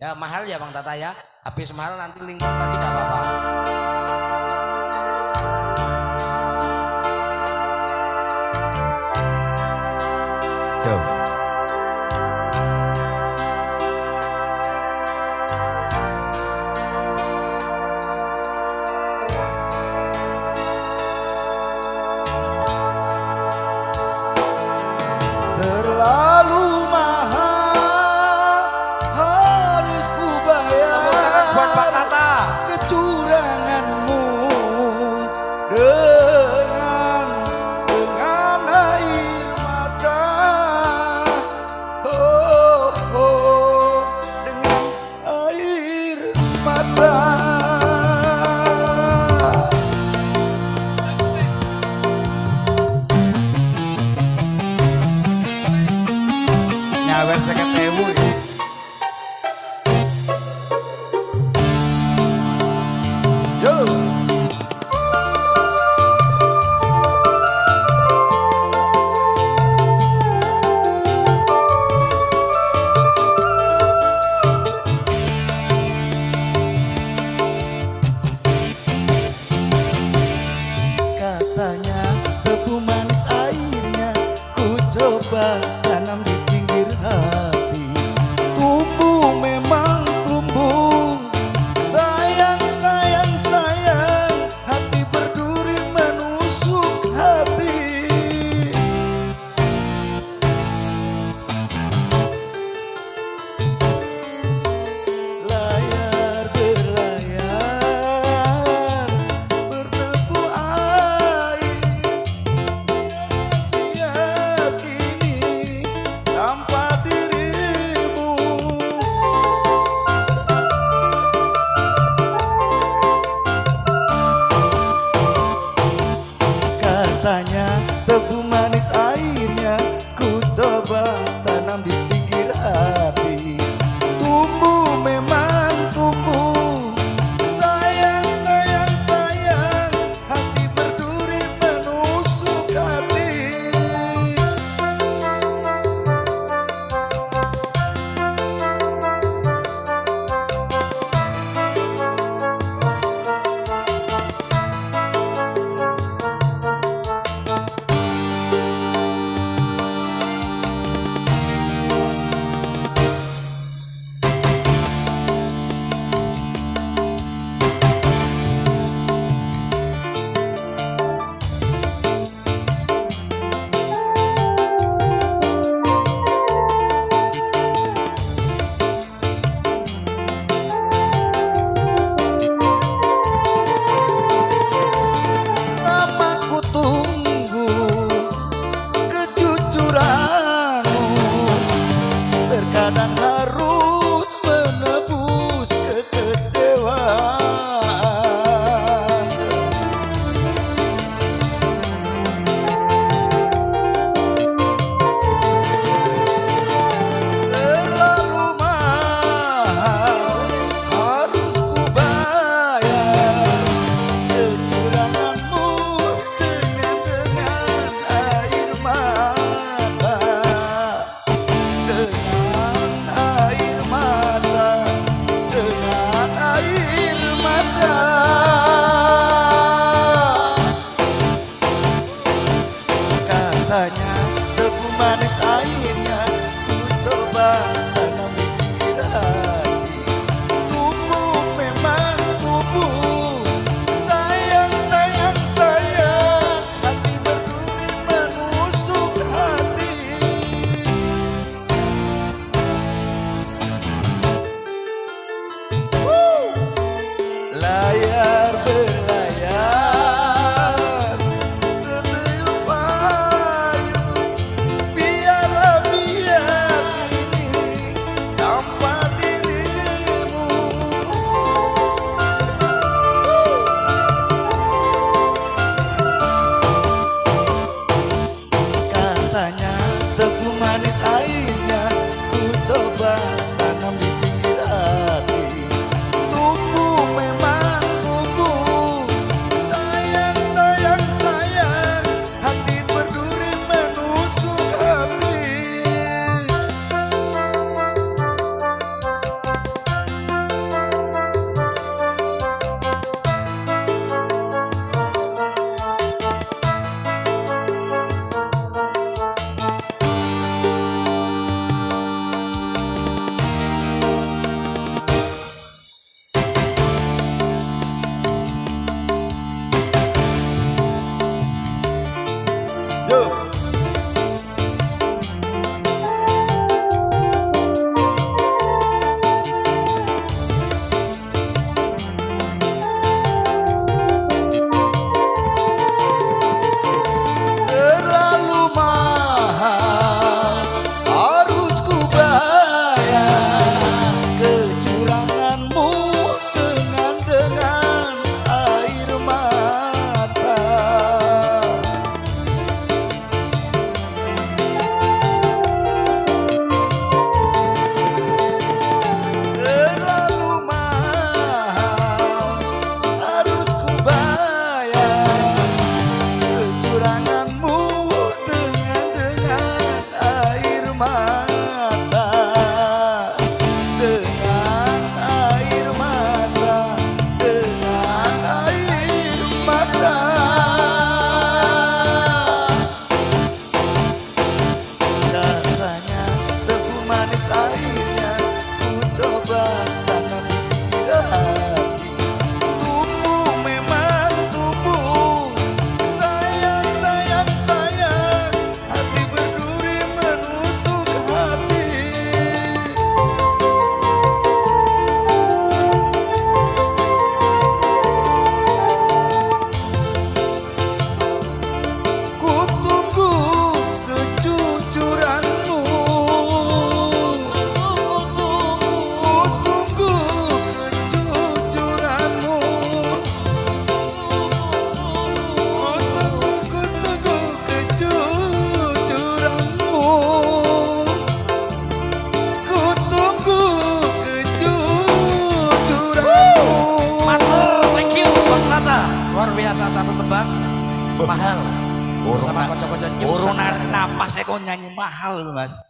Ya mahal ya Bang Tata ya. Habis mahal nanti link lagi gak apa-apa. Jom. Terlalu mahal harus ku Tepuk tangan buat Bang bayar Tata. kecuranganmu dengan air mata. Oh, oh, dengan air mata. Nyawer 50.000 ya. Yo. mesra tanam di pinggir hati. Tumbuh memang tumbuh, sayang sayang sayang, hati berduri menusuk hati. Ku tunggu kejujuranmu, ku tunggu kejujuranmu, ku tunggu kejujuranmu, ku tunggu kejujuranmu. Mantul, thank you Bang Tata. Luar biasa, satu tebang mahal. Sama kocok-kocok urunan napas saya kok nyanyi mahal Mas.